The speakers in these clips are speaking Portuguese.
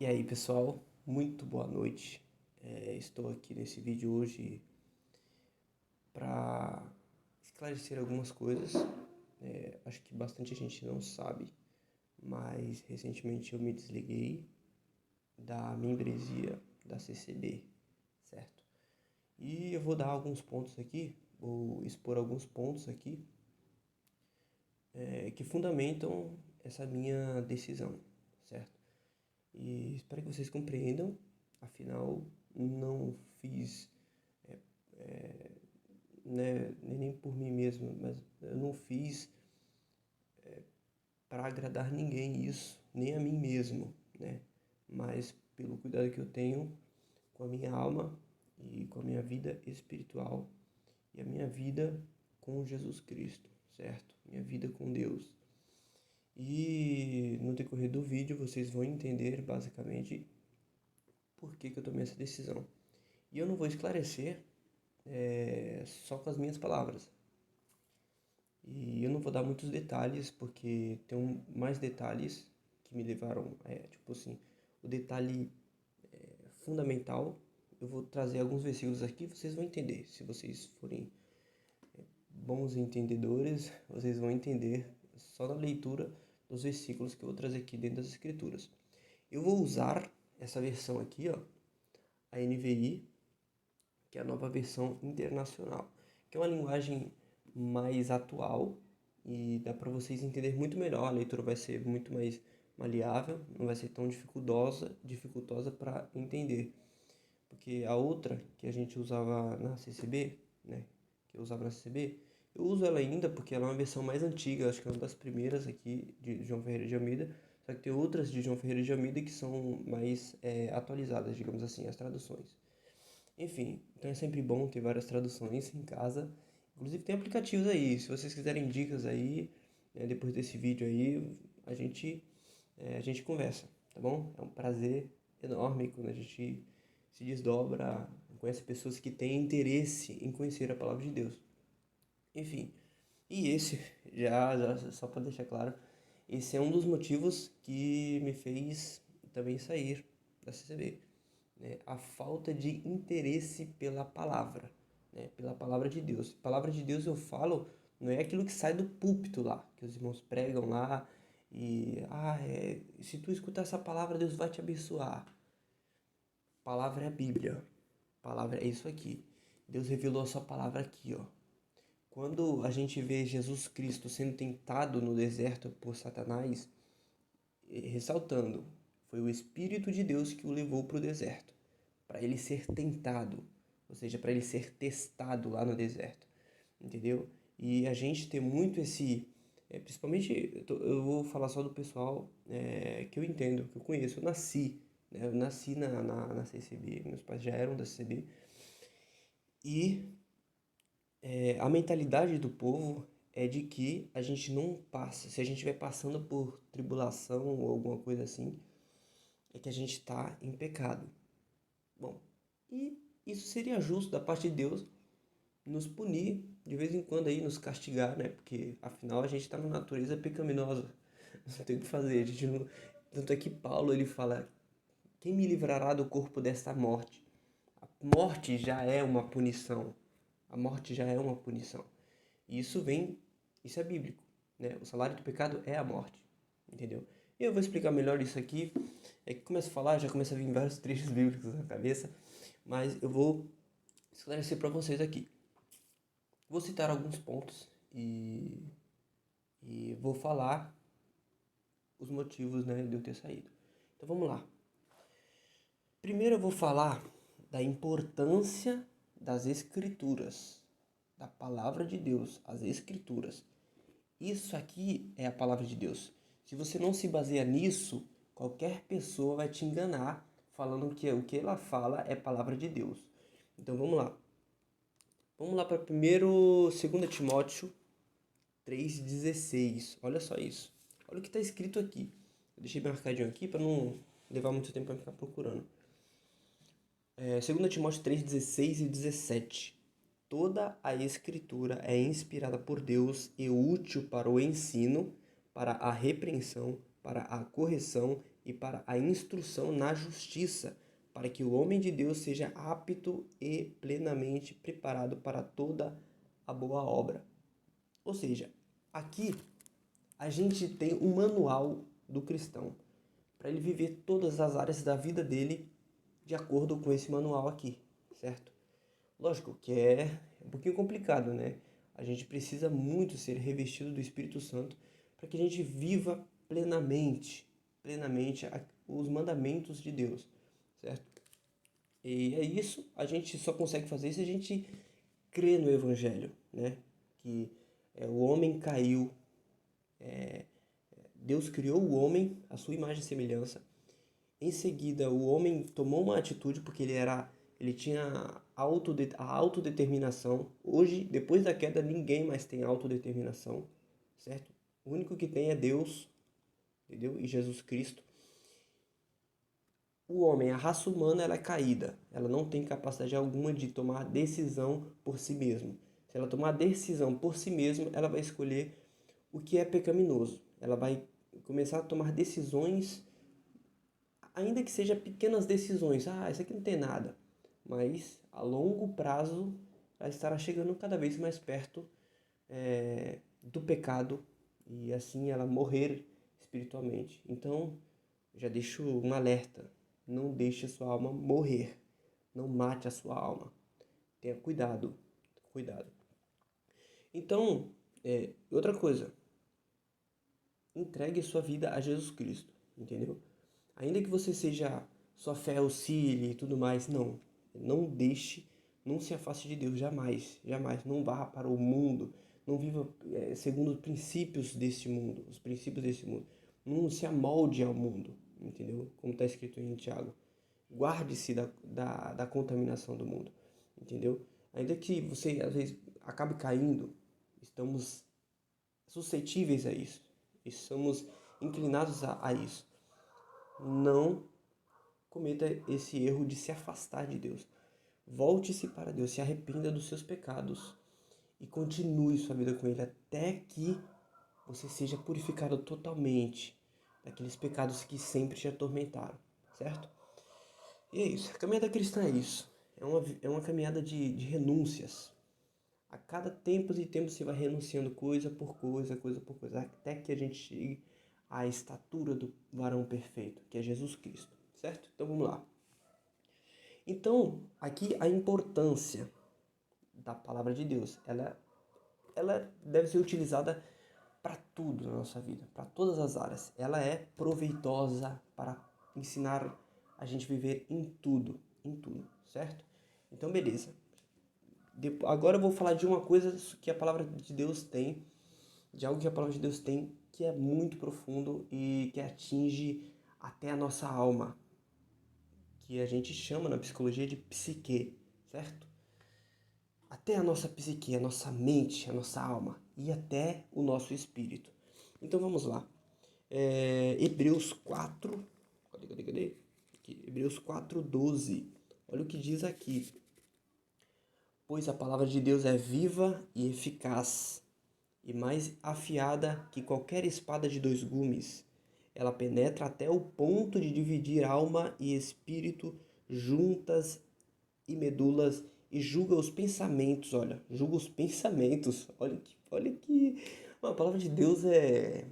E aí, pessoal, muito boa noite. Estou aqui nesse vídeo hoje para esclarecer algumas coisas. Acho que bastante gente não sabe, mas recentemente eu me desliguei da membresia da CCB, certo? E eu vou dar alguns pontos aqui, vou expor alguns pontos aqui que fundamentam essa minha decisão, certo? E espero que vocês compreendam, afinal, não fiz né, nem por mim mesmo, mas eu não fiz para agradar ninguém isso, nem a mim mesmo, né? Mas pelo cuidado que eu tenho com a minha alma e com a minha vida espiritual e a minha vida com Jesus Cristo, certo? Minha vida com Deus. E no decorrer do vídeo vocês vão entender basicamente por que eu tomei essa decisão. E eu não vou esclarecer só com as minhas palavras. E eu não vou dar muitos detalhes, porque tem mais detalhes que me levaram, tipo assim, o detalhe fundamental. Eu vou trazer alguns versículos aqui, vocês vão entender. Se vocês forem bons entendedores, vocês vão entender só na leitura dos versículos que eu vou trazer aqui dentro das Escrituras. Eu vou usar essa versão aqui, ó, a NVI, que é a nova versão internacional, que é uma linguagem mais atual e dá para vocês entenderem muito melhor. A leitura vai ser muito mais maleável, não vai ser tão dificultosa para entender. Porque a outra que a gente usava na CCB, né, que eu usava na CCB, eu uso ela ainda porque ela é uma versão mais antiga, acho que é uma das primeiras aqui de João Ferreira de Almeida, só que tem outras de João Ferreira de Almeida que são mais atualizadas, digamos assim, as traduções. Enfim, então é sempre bom ter várias traduções em casa. Inclusive tem aplicativos aí, se vocês quiserem dicas aí, depois desse vídeo aí, a gente conversa, tá bom? É um prazer enorme quando a gente se desdobra, conhece pessoas que têm interesse em conhecer a palavra de Deus. Enfim, e esse, já só para deixar claro, esse é um dos motivos que me fez também sair da CCB, né? A falta de interesse pela palavra, né? Pela palavra de Deus. Palavra de Deus eu falo, não é aquilo que sai do púlpito lá, que os irmãos pregam lá e, se tu escutar essa palavra, Deus vai te abençoar. Palavra é a Bíblia, palavra é isso aqui. Deus revelou a sua palavra aqui, ó. Quando a gente vê Jesus Cristo sendo tentado no deserto por Satanás, ressaltando, foi o Espírito de Deus que o levou para o deserto, para ele ser tentado, ou seja, para ele ser testado lá no deserto, entendeu? E a gente tem muito principalmente, eu vou falar só do pessoal que eu entendo, que eu conheço, eu nasci na CCB, meus pais já eram da CCB, e a mentalidade do povo é de que a gente não passa, se a gente estiver passando por tribulação ou alguma coisa assim, é que a gente está em pecado. Bom, e isso seria justo da parte de Deus nos punir de vez em quando aí, nos castigar, né? Porque afinal a gente está na natureza pecaminosa, não tem o que fazer. A gente não... Tanto é que Paulo ele fala: quem me livrará do corpo desta morte? A morte já é uma punição. A morte já é uma punição. E isso é bíblico, né? O salário do pecado é a morte, entendeu? E eu vou explicar melhor isso aqui. É que começo a falar, já começa a vir vários trechos bíblicos na cabeça, mas eu vou esclarecer para vocês aqui. Vou citar alguns pontos e vou falar os motivos, né, de eu ter saído. Então vamos lá. Primeiro eu vou falar da importância das escrituras, da palavra de Deus, as escrituras. Isso aqui é a palavra de Deus. Se você não se baseia nisso, qualquer pessoa vai te enganar falando que o que ela fala é palavra de Deus. Então vamos lá. Vamos lá para 2 Timóteo 3,16. Olha só isso. Olha o que está escrito aqui. Eu deixei marcadinho aqui para não levar muito tempo para ficar procurando. 2 Timóteo 3,16 e 17. Toda a escritura é inspirada por Deus e útil para o ensino, para a repreensão, para a correção e para a instrução na justiça, para que o homem de Deus seja apto e plenamente preparado para toda a boa obra. Ou seja, aqui a gente tem um manual do cristão para ele viver todas as áreas da vida dele de acordo com esse manual aqui, certo? Lógico que é um pouquinho complicado, né? A gente precisa muito ser revestido do Espírito Santo para que a gente viva plenamente os mandamentos de Deus, certo? E é isso, a gente só consegue fazer se a gente crê no Evangelho, né? Que o homem caiu, Deus criou o homem à sua imagem e semelhança. Em seguida, o homem tomou uma atitude porque ele tinha a autodeterminação. Hoje, depois da queda, ninguém mais tem autodeterminação, certo? O único que tem é Deus, entendeu? E Jesus Cristo. O homem, a raça humana, ela é caída. Ela não tem capacidade alguma de tomar decisão por si mesma. Se ela tomar decisão por si mesma, ela vai escolher o que é pecaminoso. Ela vai começar a tomar decisões, ainda que sejam pequenas decisões. Ah, isso aqui não tem nada. Mas a longo prazo, ela estará chegando cada vez mais perto do pecado e assim ela morrer espiritualmente. Então, já deixo um alerta. Não deixe a sua alma morrer. Não mate a sua alma. Tenha cuidado. Cuidado. Então, outra coisa. Entregue sua vida a Jesus Cristo. Entendeu? Ainda que você seja, sua fé oscile e tudo mais, não. Não deixe, não se afaste de Deus, jamais. Jamais. Não vá para o mundo. Não viva segundo os princípios deste mundo. Os princípios deste mundo. Não se amolde ao mundo. Entendeu? Como está escrito em Tiago. Guarde-se da contaminação do mundo. Entendeu? Ainda que você, às vezes, acabe caindo, estamos suscetíveis a isso. Estamos inclinados a isso. Não cometa esse erro de se afastar de Deus. Volte-se para Deus, se arrependa dos seus pecados e continue sua vida com Ele até que você seja purificado totalmente daqueles pecados que sempre te atormentaram, certo? E é isso, a caminhada cristã é isso. É uma caminhada de renúncias. A cada tempos e tempos você vai renunciando coisa por coisa, até que a gente chegue à estatura do varão perfeito, que é Jesus Cristo, certo? Então vamos lá. Então, aqui a importância da palavra de Deus, ela deve ser utilizada para tudo na nossa vida, para todas as áreas. Ela é proveitosa para ensinar a gente a viver em tudo, certo? Então, beleza. Agora eu vou falar de uma coisa que a palavra de Deus tem, de algo que a palavra de Deus tem, que é muito profundo e que atinge até a nossa alma, que a gente chama na psicologia de psique, certo? Até a nossa psique, a nossa mente, a nossa alma e até o nosso espírito. Então vamos lá. Hebreus 4, cadê? Aqui, Hebreus 4:12. Olha o que diz aqui. Pois a palavra de Deus é viva e eficaz, e mais afiada que qualquer espada de dois gumes. Ela penetra até o ponto de dividir alma e espírito, juntas e medulas, e julga os pensamentos, julga os pensamentos. Olha que a palavra de Deus é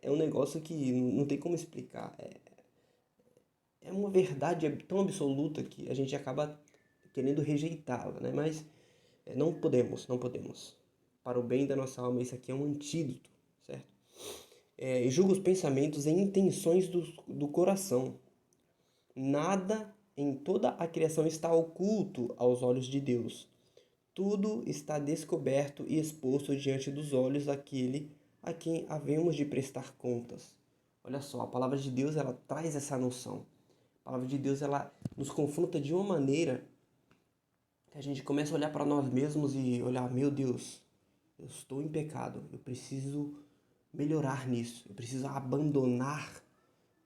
um negócio que não tem como explicar. É uma verdade tão absoluta que a gente acaba querendo rejeitá-la, né? Mas não podemos. Para o bem da nossa alma, isso aqui é um antídoto, certo? E julga os pensamentos e intenções do coração. Nada em toda a criação está oculto aos olhos de Deus. Tudo está descoberto e exposto diante dos olhos daquele a quem havemos de prestar contas. Olha só, a palavra de Deus, ela traz essa noção. A palavra de Deus, ela nos confronta de uma maneira que a gente começa a olhar para nós mesmos e olhar, meu Deus, eu estou em pecado, eu preciso melhorar nisso, eu preciso abandonar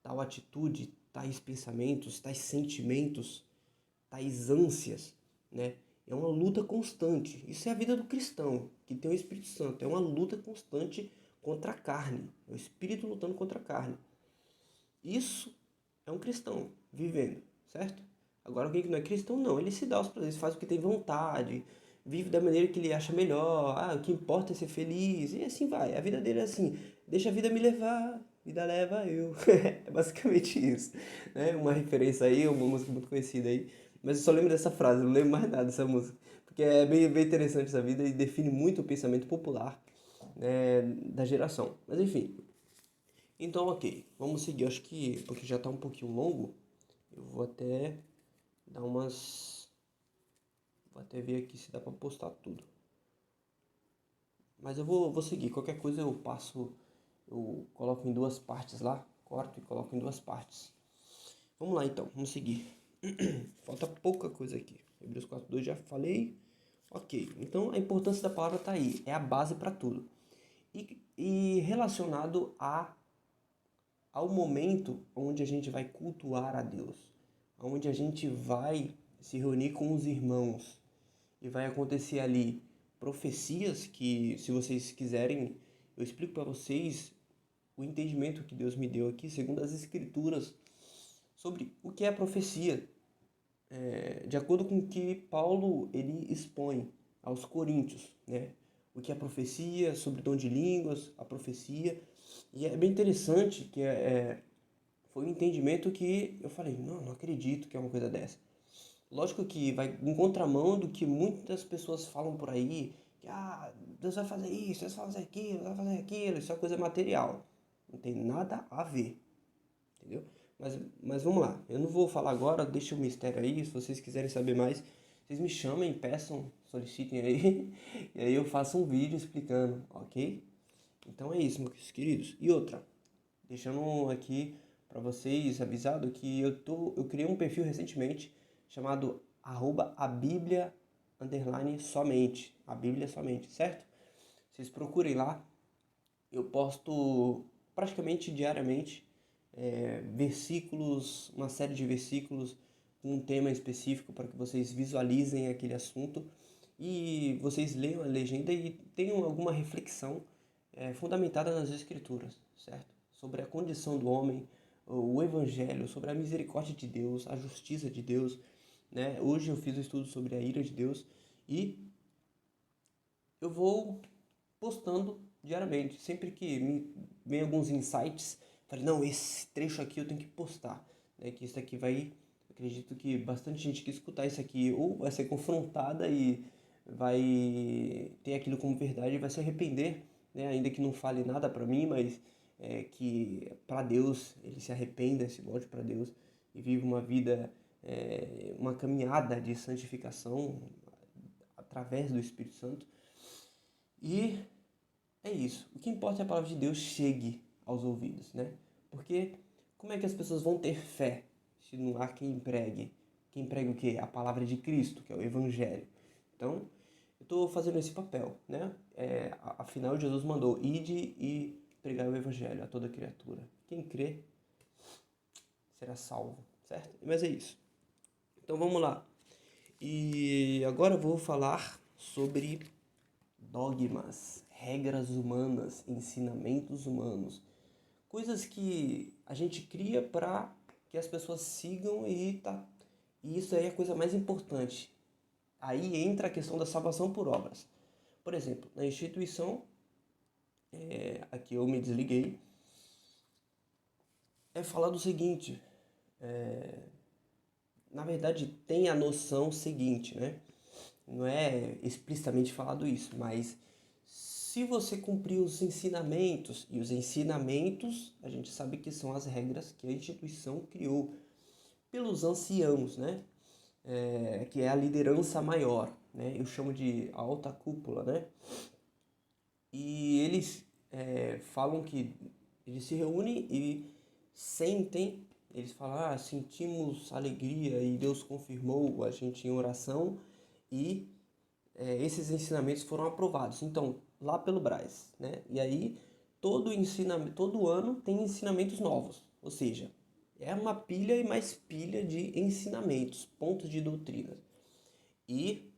tal atitude, tais pensamentos, tais sentimentos, tais ânsias, né? É uma luta constante. Isso é a vida do cristão, que tem o Espírito Santo. É uma luta constante contra a carne. É o Espírito lutando contra a carne. Isso é um cristão vivendo, certo? Agora alguém que não é cristão, não. Ele se dá os prazeres, faz o que tem vontade, vive da maneira que ele acha melhor. Ah, o que importa é ser feliz. E assim vai. A vida dele é assim. Deixa a vida me levar, vida leva eu. É basicamente isso. Né? Uma referência aí, uma música muito conhecida aí. Mas eu só lembro dessa frase, não lembro mais nada dessa música. Porque é bem interessante essa vida e define muito o pensamento popular, né, da geração. Mas enfim, então, ok, vamos seguir. Acho que, porque já tá um pouquinho longo, eu vou até dar umas. Vou até ver aqui se dá pra postar tudo. Mas eu vou seguir. Qualquer coisa eu passo, eu coloco em duas partes lá, corto e coloco em duas partes. Vamos lá então, vamos seguir. Falta pouca coisa aqui. Hebreus 4:2 já falei. Ok, então a importância da palavra tá aí, é a base para tudo. E relacionado ao momento onde a gente vai cultuar a Deus, onde a gente vai se reunir com os irmãos e vai acontecer ali profecias que, se vocês quiserem, eu explico para vocês o entendimento que Deus me deu aqui, segundo as Escrituras, sobre o que é a profecia, de acordo com o que Paulo ele expõe aos Coríntios, né? O que é a profecia, sobre o dom de línguas, a profecia. E é bem interessante que foi um entendimento que eu falei, não acredito que é uma coisa dessa. Lógico que vai em contramão do que muitas pessoas falam por aí, que Deus vai fazer isso, Deus vai fazer aquilo, Deus vai fazer aquilo, isso é coisa material. Não tem nada a ver, entendeu? Mas vamos lá, eu não vou falar agora, deixa o mistério aí, se vocês quiserem saber mais, vocês me chamem, peçam, solicitem aí, e aí eu faço um vídeo explicando, ok? Então é isso, meus queridos. E outra, deixando aqui para vocês avisado que eu criei um perfil recentemente chamado @a Bíblia _somente, a Bíblia somente, certo? Vocês procurem lá, eu posto praticamente diariamente versículos, uma série de versículos com um tema específico para que vocês visualizem aquele assunto e vocês leiam a legenda e tenham alguma reflexão fundamentada nas Escrituras, certo? Sobre a condição do homem, o Evangelho, sobre a misericórdia de Deus, a justiça de Deus, né? Hoje eu fiz um estudo sobre a ira de Deus e eu vou postando diariamente. Sempre que me vem alguns insights, falei, não, esse trecho aqui eu tenho que postar, né? Que isso aqui vai, acredito que bastante gente que escutar isso aqui ou vai ser confrontada e vai ter aquilo como verdade e vai se arrepender, né? Ainda que não fale nada para mim, mas que para Deus ele se arrependa, se volte para Deus e viva uma vida, uma caminhada de santificação através do Espírito Santo. E é isso. O que importa é que a palavra de Deus chegue aos ouvidos, né? Porque como é que as pessoas vão ter fé se não há quem pregue? Quem prega o quê? A palavra de Cristo, que é o Evangelho. Então, eu estou fazendo esse papel, né? Afinal, Jesus mandou, ide e pregar o Evangelho a toda criatura. Quem crê será salvo, certo? Mas é isso. Então, vamos lá. E agora eu vou falar sobre dogmas, regras humanas, ensinamentos humanos, coisas que a gente cria para que as pessoas sigam e isso aí é a coisa mais importante. Aí entra a questão da salvação por obras. Por exemplo, na instituição, aqui eu me desliguei, é falar do seguinte, na verdade tem a noção seguinte, né? Não é explicitamente falado isso, mas se você cumprir os ensinamentos, e os ensinamentos a gente sabe que são as regras que a instituição criou pelos anciãos, né? Que é a liderança maior, né? Eu chamo de alta cúpula, né? E eles falam que eles se reúnem e sentem, eles falam, sentimos alegria e Deus confirmou a gente em oração e esses ensinamentos foram aprovados. Então, lá pelo Brás, né? E aí, todo ano tem ensinamentos novos. Ou seja, é uma pilha e mais pilha de ensinamentos, pontos de doutrina. E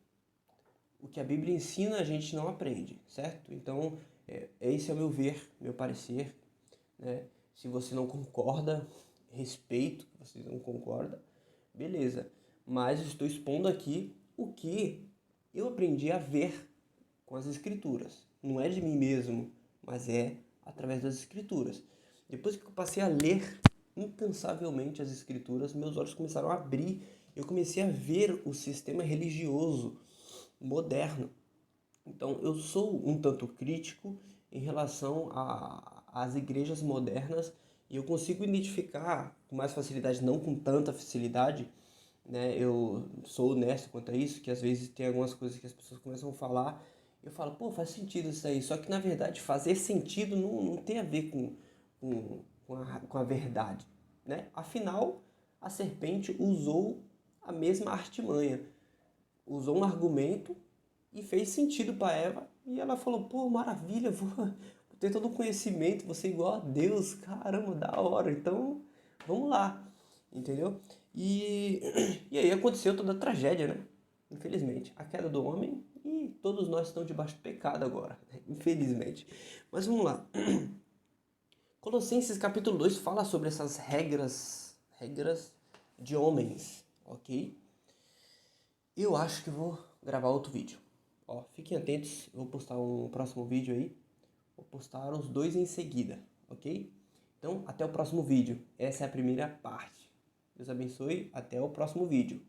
o que a Bíblia ensina a gente não aprende, certo? Então, esse é o meu ver, meu parecer, né? Se você não concorda, respeito que vocês não concordam, beleza. Mas eu estou expondo aqui o que eu aprendi a ver com as escrituras. Não é de mim mesmo, mas é através das escrituras. Depois que eu passei a ler incansavelmente as escrituras, meus olhos começaram a abrir. Eu comecei a ver o sistema religioso moderno. Então, eu sou um tanto crítico em relação às igrejas modernas e eu consigo identificar com mais facilidade, não com tanta facilidade, né? Eu sou honesto quanto a isso, que às vezes tem algumas coisas que as pessoas começam a falar, eu falo, pô, faz sentido isso aí. Só que, na verdade, fazer sentido não tem a ver com a verdade, né? Afinal, a serpente usou a mesma artimanha, usou um argumento e fez sentido para Eva. E ela falou, pô, maravilha, vou ter todo o conhecimento, vou ser igual a Deus, caramba, da hora. Então, vamos lá, entendeu? E, e aí aconteceu toda a tragédia, né? Infelizmente, a queda do homem e todos nós estamos debaixo do pecado agora, né? Infelizmente. Mas vamos lá. Colossenses capítulo 2 fala sobre essas regras de homens, ok? Eu acho que vou gravar outro vídeo. Ó, fiquem atentos, eu vou postar um próximo vídeo aí. Vou postar os dois em seguida, ok? Então, até o próximo vídeo. Essa é a primeira parte. Deus abençoe, até o próximo vídeo.